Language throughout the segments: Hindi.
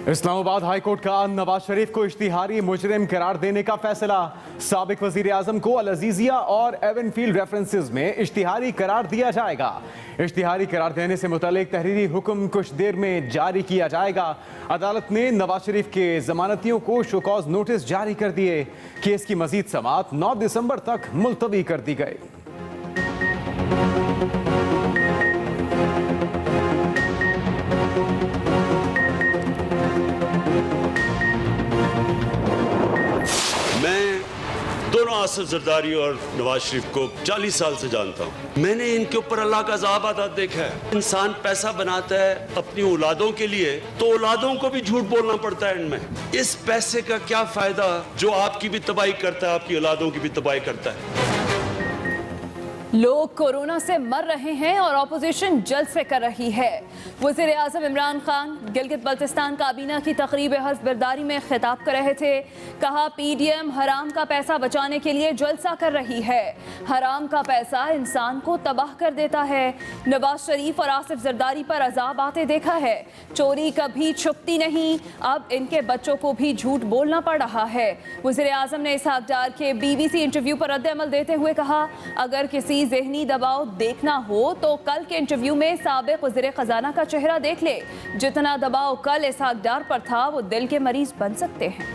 इस्लामाबाद हाईकोर्ट का नवाज शरीफ को इश्तिहारी मुजरिम करार देने का फैसला। साबिक वजीर आजम को अल अजीजिया और एवनफील्ड रेफरेंसेस में इश्तिहारी करार दिया जाएगा। इश्तिहारी करार देने से मुतालिक तहरीरी हुक्म कुछ देर में जारी किया जाएगा। अदालत ने नवाज शरीफ के जमानतियों को शोकॉज नोटिस जारी कर दिए। केस की मजीद समाअत 9 दिसंबर तक मुलतवी कर दी गई। दोनों आसिफ जरदारी और नवाज शरीफ को 40 साल से जानता हूँ। मैंने इनके ऊपर अल्लाह का अज़ाब आता देखा है। इंसान पैसा बनाता है अपनी औलादों के लिए, तो औलादों को भी झूठ बोलना पड़ता है इनमें। इस पैसे का क्या फायदा जो आपकी भी तबाही करता है, आपकी औलादों की भी तबाही करता है। लोग कोरोना से मर रहे हैं और ऑपोजिशन जलसे कर रही है। वज़ीर आज़म इमरान खान गिलगित बल्तिस्तान काबीना की तकरीब हस्बरदारी में खिताब कर रहे थे। कहा पीडीएम हराम का पैसा बचाने के लिए जलसा कर रही है। हराम का पैसा इंसान को तबाह कर देता है। नवाज शरीफ और आसिफ जरदारी पर अजाब आते देखा है। चोरी कभी छुपती नहीं, अब इनके बच्चों को भी झूठ बोलना पड़ रहा है। वज़ीर आज़म ने इसहाक डार के BBC इंटरव्यू पर रद्द-ए-अमल देते हुए कहा, अगर किसी ज़हनी दबाव देखना हो तो कल के इंटरव्यू में साबिक वज़ीर ख़जाना का चेहरा देख ले। जितना दबाव कल इसहाक डार पर था वो दिल के मरीज बन सकते हैं।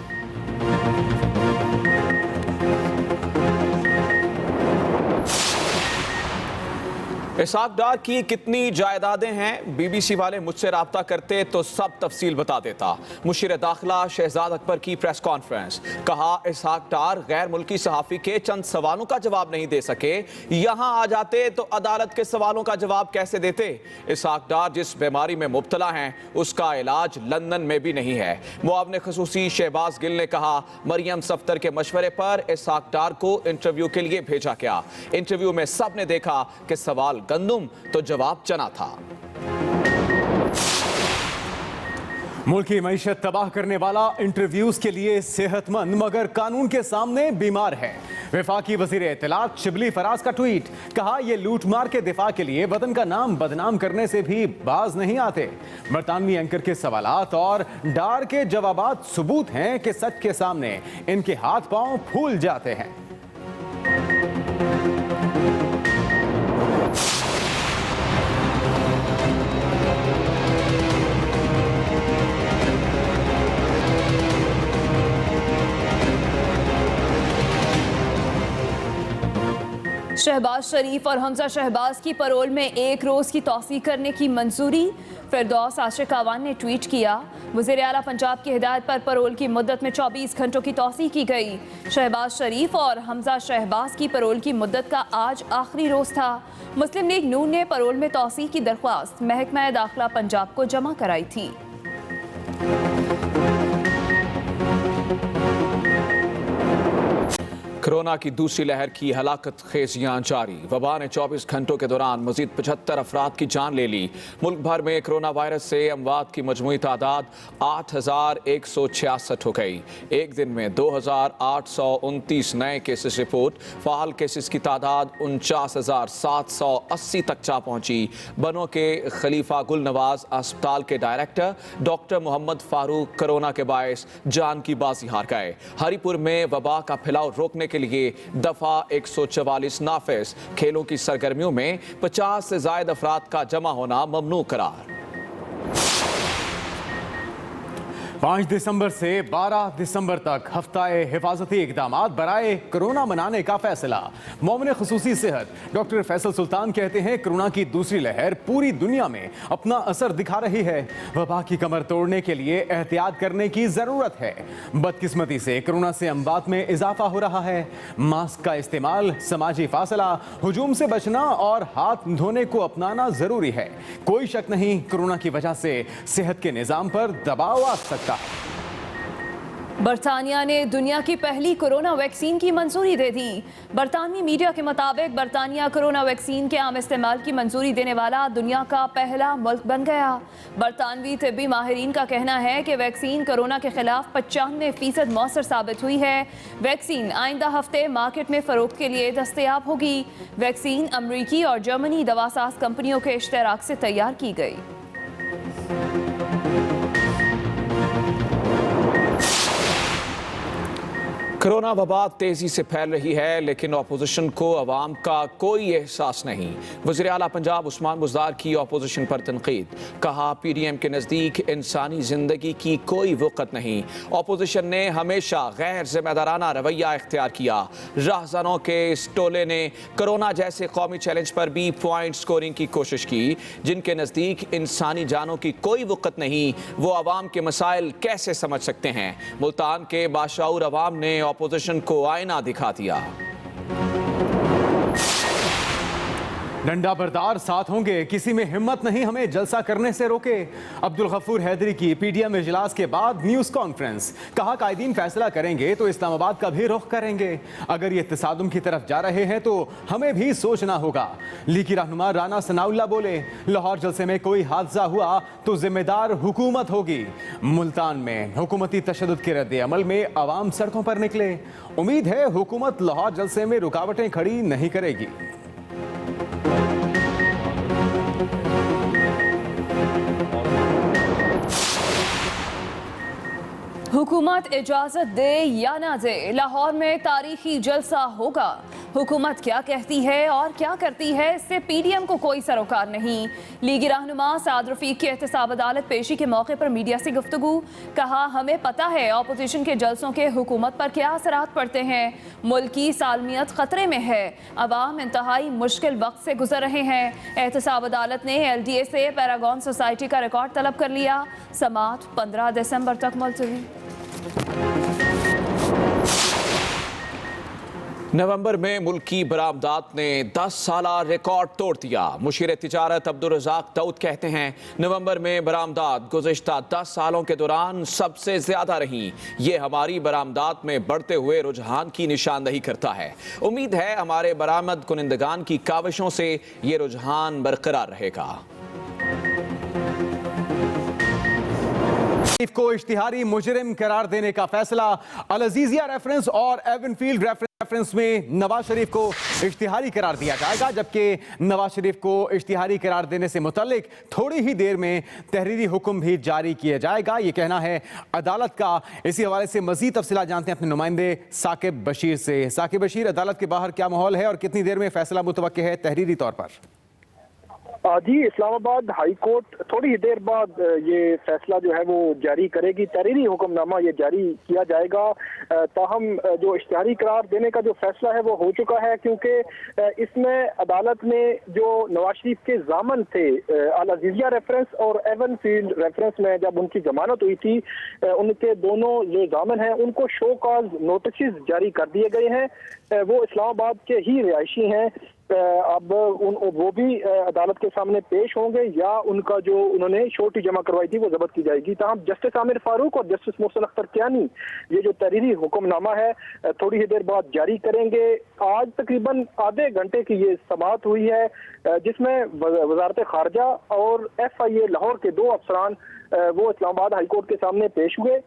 इसहाक डार की कितनी जायदादें हैं, BBC वाले मुझसे राब्ता करते तो सब तफसील बता देता। मुशीर दाखिला शहजाद अकबर की प्रेस कॉन्फ्रेंस। कहा इसहाक डार गैर मुल्की सहाफ़ी के चंद सवालों का जवाब नहीं दे सके, यहाँ आ जाते तो अदालत के सवालों का जवाब कैसे देते। इसहाक डार जिस बीमारी में मुब्तला हैं उसका इलाज लंदन में भी नहीं है। मुआविन ख़ुसूसी शहबाज गिल ने कहा मरियम सफ्तर के मशवरे पर इसहाक डार को इंटरव्यू के लिए भेजा गया। इंटरव्यू में सब ने देखा कि सवाल गंदुम तो जवाब चना था। मुल्क की मईशत तबाह करने वाला इंटरव्यूज के लिए सेहतमंद मगर कानून के सामने बीमार है। वफाकी वजीर इत्तलात शिबली फराज का ट्वीट। कहा यह लूटमार के दिफा के लिए वतन का नाम बदनाम करने से भी बाज नहीं आते। बरतानवी एंकर के सवालात और डार के जवाबात सबूत हैं कि सच के सामने इनके हाथ पांव फूल जाते हैं। शहबाज शरीफ और हमजा शहबाज की परोल में 1 रोज़ की तौसीक़ करने की मंजूरी। फिरदौस आशिक आवान ने ट्वीट किया, वज़ीर आला पंजाब की हिदायत पर परोल की मुद्दत में 24 घंटों की तौसीक़ की गई। शहबाज शरीफ और हमजा शहबाज की परोल की मुद्दत का आज आखिरी रोज़ था। मुस्लिम लीग नून ने परोल में तौसीक़ की दरख्वास्त महकमा दाखिला पंजाब को जमा कराई थी। कोरोना की दूसरी लहर की हलाकत खेजियां जारी। वबा ने 24 घंटों के दौरान मजीद 75 अफराद की जान ले ली। मुल्क भर में कोरोना वायरस से अमवात की मजमूई तादाद 8166 हो गई। एक दिन में 2829 नए केसेस रिपोर्ट। फ़ाल केसेस की तादाद 49,780 तक जा पहुंची। बनों के खलीफा गुल नवाज अस्पताल के director doctor Mohammad Farooq corona के बायस जान की बाजी हार गए। हरिपुर में वबा का फैलाव रोकने के लिए दफा 144 नाफिज। खेलों की सरगर्मियों में 50 से ज्यादा अफराद का जमा होना ममनू करार। 5 दिसंबर से 12 दिसंबर तक हफ्ताए हिफाजती इक़दामात बराए कोरोना मनाने का फैसला। मुआविन ख़ुसूसी सेहत डॉक्टर फैसल सुल्तान कहते हैं कोरोना की दूसरी लहर पूरी दुनिया में अपना असर दिखा रही है। वबा की कमर तोड़ने के लिए एहतियात करने की ज़रूरत है। बदकिस्मती से कोरोना से अमवात में इजाफा हो रहा है। मास्क का इस्तेमाल, समाजी फासला, हुजूम से बचना और हाथ धोने को अपनाना ज़रूरी है। कोई शक नहीं कोरोना की वजह से सेहत के निज़ाम पर दबाव आ सकता। बरतानिया ने दुनिया की पहली कोरोना वैक्सीन की मंजूरी दे दी। बरतानवी मीडिया के मुताबिक बरतानिया कोरोना वैक्सीन के आम इस्तेमाल की मंजूरी देने वाला दुनिया का पहला मुल्क बन गया। बरतानवी तिब्बी माहिरीन का कहना है कि वैक्सीन कोरोना के खिलाफ 95% मौसर साबित हुई है। वैक्सीन आइंदा हफ्ते मार्केट में फरोख्त के लिए दस्तयाब होगी। वैक्सीन अमरीकी और जर्मनी दवासाज कंपनियों के इश्तराक से तैयार की गई। कोरोना वबा तेजी से फैल रही है, लेकिन अपोजिशन को अवाम का कोई एहसास नहीं। वज़ीर आला पंजाब उस्मान बुज़दार की अपोजिशन पर तनकीद। कहा PDM के नज़दीक इंसानी ज़िंदगी की कोई वक़्त नहीं। अपोजिशन ने हमेशा गैर जिम्मेदाराना रवैया इख्तियार किया। राहज़नों के इस टोले ने कोरोना जैसे कौमी चैलेंज पर भी पॉइंट स्कोरिंग की कोशिश की। जिनके नज़दीक इंसानी जानों की कोई वक़्त नहीं, वो अवाम के मसाइल कैसे समझ सकते हैं। मुल्तान के बाशऊर अवाम ने अपोजिशन को आईना दिखा दिया। डंडा बरदार साथ होंगे, किसी में हिम्मत नहीं हमें जलसा करने से रोके। अब्दुल गफूर हैदरी की PDM इजलास के बाद न्यूज़ कॉन्फ्रेंस। कहा कायदीन फैसला करेंगे तो इस्लामाबाद का भी रुख करेंगे। अगर ये तसादुम की तरफ जा रहे हैं तो हमें भी सोचना होगा। लीगी रहनुमा राना सनाउल्लाह बोले, लाहौर जलसे में कोई हादसा हुआ तो जिम्मेदार हुकूमत होगी। मुल्तान में हुकूमती तशद्दुद के रद्द अमल में अवाम सड़कों पर निकले। उम्मीद है हुकूमत लाहौर जलसे में रुकावटें खड़ी नहीं करेगी। हुकूमत इजाजत दे या ना दे, लाहौर में तारीखी जलसा होगा। हुकूमत क्या कहती है और क्या करती है, इससे PDM को कोई सरोकार नहीं। लीगी रहनुमा साद रफीक की एहतसाब अदालत पेशी के मौके पर मीडिया से गुफ्तगू। कहा हमें पता है अपोजिशन के जलसों के हुकूमत पर क्या असरात पड़ते हैं। मुल्क की सालमियत खतरे में है। अवाम इंतहाई मुश्किल वक्त से गुजर रहे हैं। एहतसाब अदालत ने LDA से पैरागॉन सोसाइटी का रिकॉर्ड तलब कर लिया। समाअत 15 दिसंबर तक मुलतवी। नवंबर में मुल्क की बरामदात ने 10 साला रिकॉर्ड तोड़ दिया। मुशीर तिजारत अब्दुल रज़ाक दाऊद कहते हैं, नवंबर में बरामदात गुज़िश्ता 10 सालों के दौरान सबसे ज़्यादा रही। ये हमारी बरामदात में बढ़ते हुए रुझान की निशानदही करता है। उम्मीद है हमारे बरामद कुनिंदगान की काविशों से ये रुझान बरकरार रहेगा। को इश्तिहारी मुजरिम करार देने का फैसला। अल अजीजिया रेफरेंस और एवनफील्ड रेफरेंस में नवाज शरीफ को इश्तिहारी करार दिया जाएगा, जबकि नवाज शरीफ को इश्तिहारी करार देने से मुतल्लिक थोड़ी ही देर में तहरीरी हुक्म भी जारी किया जाएगा। ये कहना है अदालत का। इसी हवाले से मजीद तफसीलात जानते हैं अपने नुमाइंदे साकिब बशीर से। साकिब बशीर, अदालत के बाहर क्या माहौल है और कितनी देर में फैसला मुतवक्के है तहरीरी तौर पर? जी, इस्लामाबाद हाई कोर्ट थोड़ी ही देर बाद ये फैसला जो है वो जारी करेगी। तहरीरी हुक्मनामा ये जारी किया जाएगा। ताहम जो इश्तिहारी करार देने का जो फैसला है वो हो चुका है, क्योंकि इसमें अदालत ने जो नवाज शरीफ के जामन थे अल अजीजिया रेफरेंस और एवनफील्ड रेफरेंस में जब उनकी जमानत हुई थी, उनके दोनों जो जामन हैं उनको शो कॉज नोटिस जारी कर दिए गए हैं। वो इस्लामाबाद के ही रिहायशी हैं। अब वो भी अदालत के सामने पेश होंगे या उनका जो उन्होंने छोटी जमा करवाई थी वो जब्त की जाएगी। तमाम जस्टिस आमिर फारूक और जस्टिस मोहसिन अख्तर कियानी ये जो तहरीरी हुक्मनामा है थोड़ी ही देर बाद जारी करेंगे। आज तकरीबन आधे घंटे की ये समाअत हुई है, जिसमें वजारत खारजा और FIA लाहौर के 2 अफसरान वो इस्लामाबाद हाई कोर्ट के सामने पेश हुए।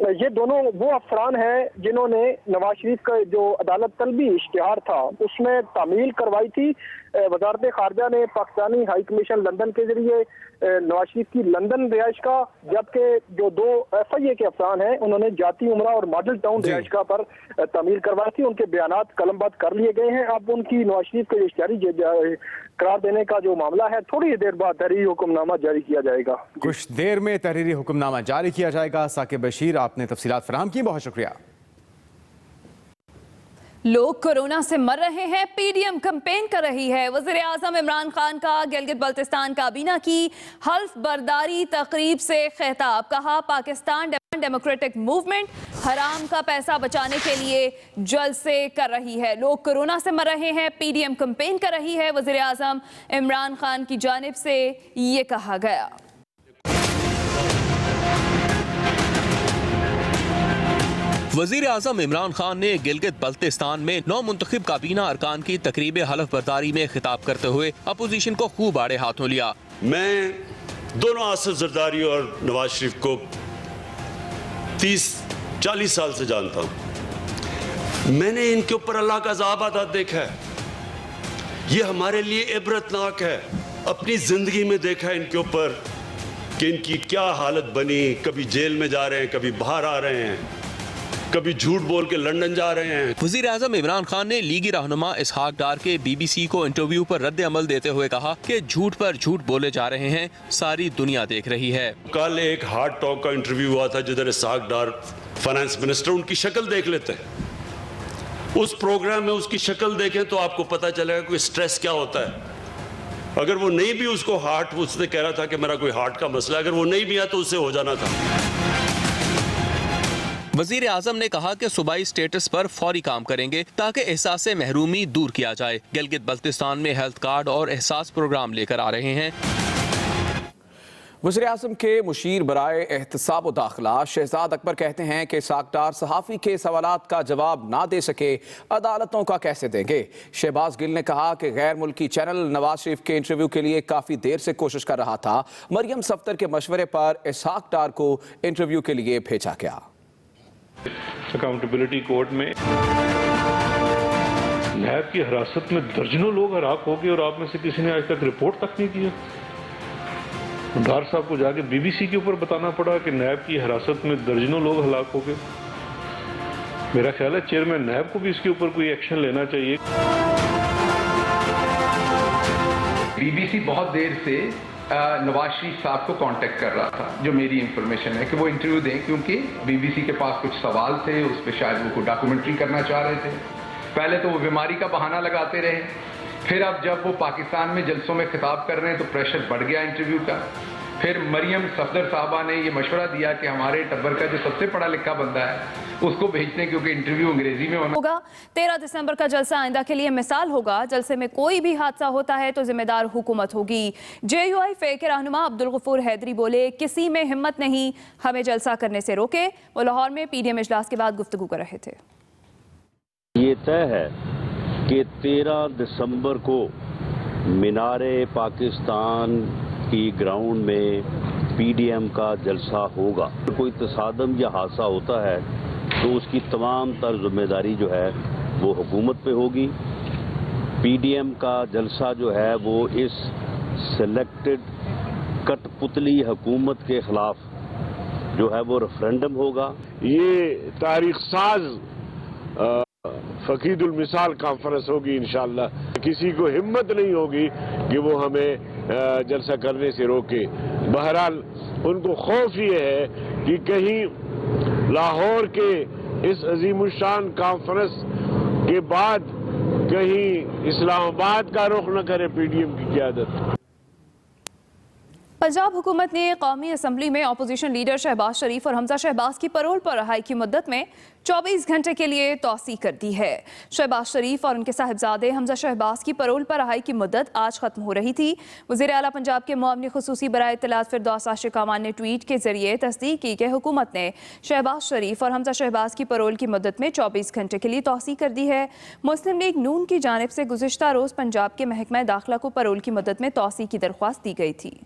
ये दोनों वो अफसरान हैं जिन्होंने नवाज शरीफ का जो अदालत तलबी इश्तिहार था उसमें तामील करवाई थी। वजारत खारजा ने पाकिस्तानी हाई कमीशन लंदन के जरिए नवाज शरीफ की लंदन रिहाइश का, जबकि जो 2 FIA के अफसरान हैं उन्होंने जाती उमरा और मॉडल टाउन रिहाइश का पर तामील करवाई थी। उनके बयानात कलमबंद कर लिए गए हैं। अब उनकी नवाज शरीफ के इश्तिहारी करार देने का जो मामला है थोड़ी देर बाद तहरीरी हुक्मनामा जारी किया जाएगा। कुछ देर में तहरीरी हुक्मनामा जारी किया जाएगा। साकिब बशीर, आपने तफसीलात फराहम की, बहुत शुक्रिया। लोग कोरोना से मर रहे हैं, PDM कैंपेन कर रही है। वज़ीर आज़म इमरान खान का गिलगित बल्तिस्तान काबीना की हल्फ बर्दारी तकरीब से खिताब। कहा पाकिस्तान डेमोक्रेटिक मूवमेंट हराम का पैसा बचाने के लिए जलसे कर रही है। लोग कोरोना से मर रहे हैं, PDM कैंपेन कर रही है। वज़ीर आज़म इमरान खान की जानिब से ये कहा गया। वज़ीर आज़म इमरान खान ने गिलगित बल्तिस्तान में नौ मुंतखब काबीना अरकान की तकरीब हलफ बर्दारी में खिताब करते हुए अपोजिशन को खूब आड़े हाथों लिया। मैं दोनों आसिफ जरदारी और नवाज शरीफ को 30-40 साल से जानता हूं। मैंने इनके ऊपर अल्लाह का अज़ाब आता देखा है। ये हमारे लिए इबरतनाक है। अपनी जिंदगी में देखा है इनके ऊपर कि इनकी क्या हालत बनी। कभी जेल में जा रहे हैं, कभी बाहर आ रहे हैं। कभी झूठ बोल के लंदन जा रहे हैं। वजीर आजम इमरान खान ने लीगी रहनुमा इसहाक डार के BBC को इंटरव्यू पर रद्द अमल देते हुए कहा कि झूठ पर झूठ बोले जा रहे हैं, सारी दुनिया देख रही है। कल एक हार्ड टॉक का इंटरव्यू हुआ था जिधर इसहाक डार फाइनेंस मिनिस्टर, उनकी शक्ल देख लेते हैं। उस प्रोग्राम में उसकी शक्ल देखें तो आपको पता चलेगा कि स्ट्रेस क्या होता है। अगर वो नहीं भी उसको हार्ट, उसने कह रहा था कि मेरा कोई हार्ट का मसला, अगर वो नहीं भी आया तो उससे हो जाना था। वजीर आजम ने कहा कि सूबाई स्टेटस पर फौरी काम करेंगे ताकि एहसास महरूमी दूर किया जाए। गिलगित बल्तिस्तान में हेल्थ कार्ड और एहसास प्रोग्राम लेकर आ रहे हैं। वज़ीर आज़म के मुशीर बराए एहतसाब व दाखिला शहजाद अकबर कहते हैं कि इसहाक डार सहाफ़ी के सवालात का जवाब ना दे सके, अदालतों का कैसे देंगे। शहबाज गिल ने कहा कि गैर मुल्की चैनल नवाज शरीफ के इंटरव्यू के लिए काफ़ी देर से कोशिश कर रहा था। मरियम सफ्तर के मशवरे पर इसहाक डार को इंटरव्यू के लिए भेजा गया। अकाउंटेबिलिटी कोर्ट में नैब की हिरासत में दर्जनों लोग हराक हो गए और आप में से किसी ने आज तक रिपोर्ट तक नहीं किया। डार साहब को जाके BBC के ऊपर बताना पड़ा कि नैब की हिरासत में दर्जनों लोग हलाक हो गए। मेरा ख्याल है चेयरमैन नैब को भी इसके ऊपर कोई एक्शन लेना चाहिए। BBC बहुत देर से नवाज शरीफ साहब को कांटेक्ट कर रहा था, जो मेरी इंफॉर्मेशन है कि वो इंटरव्यू दें, क्योंकि BBC के पास कुछ सवाल थे, उस पर शायद वो कोई डॉक्यूमेंट्री करना चाह रहे थे। पहले तो वो बीमारी का बहाना लगाते रहे, फिर अब जब वो पाकिस्तान में जलसों में खिताब कर रहे हैं तो प्रेशर बढ़ गया इंटरव्यू का। फिर मरियम सफदर साहबा ने ये मशवरा दिया कि हमारे टब्बर का जो सबसे पढ़ा लिखा बंदा है उसको भेजते हैं, क्योंकि इंटरव्यू अंग्रेजी में होगा। 13 दिसंबर का जलसा आइंदा के लिए मिसाल होगा। जलसे में कोई भी हादसा होता है तो जिम्मेदार हुकूमत होगी। JUI फे के रहनुमा अब्दुल गफूर हैदरी बोले, किसी में हिम्मत नहीं हमें जलसा करने से रोके। वो लाहौर में PDM इजलास के बाद गुफ्तगू कर रहे थे। ये तय है कि 13 दिसंबर को मीनारे पाकिस्तान की ग्राउंड में PDM का जलसा होगा। कोई तसादम या हादसा होता है तो उसकी तमाम तर जिम्मेदारी जो है वो हुकूमत पे होगी। PDM का जलसा जो है वो इस सिलेक्टेड कठपुतली हुकूमत के खिलाफ जो है वो रेफरेंडम होगा। ये तारीख साज फकीदुल मिसाल कॉन्फ्रेंस होगी इंशाअल्लाह। किसी को हिम्मत नहीं होगी कि वो हमें जलसा करने से रोके। बहरहाल उनको खौफ ये है कि कहीं लाहौर के इस अजीमुशान कॉन्फ्रेंस के बाद कहीं इस्लामाबाद का रुख न करे PDM की क़यादत। पंजाब हुकूमत ने कौमी असम्बली में अपोजिशन लीडर शहबाज शरीफ और हमजा शहबाज की परोल पर रहाई की मुद्दत में 24 घंटे के लिए तौसी कर दी है। शहबाज शरीफ और उनके साहिबजादे हमजा शहबाज की परोल पर रहाई की मुद्दत आज खत्म हो रही थी। वज़ीर आला पंजाब के मुअव्विन खुसूसी बराए इत्तलात फिरदौस आशिक अमान ने ट्वीट के जरिए तस्दीक की कि हुकूमत ने शहबाज शरीफ और हमजा शहबाज की परोल की मुद्दत में 24 घंटे के लिए तौसी कर दी है। मुस्लिम लीग नून की जानिब से गुज़िश्ता रोज़ पंजाब के महकमा दाखिला को परोल की मुद्दत में तौसी की दरख्वास्त दी गई थी।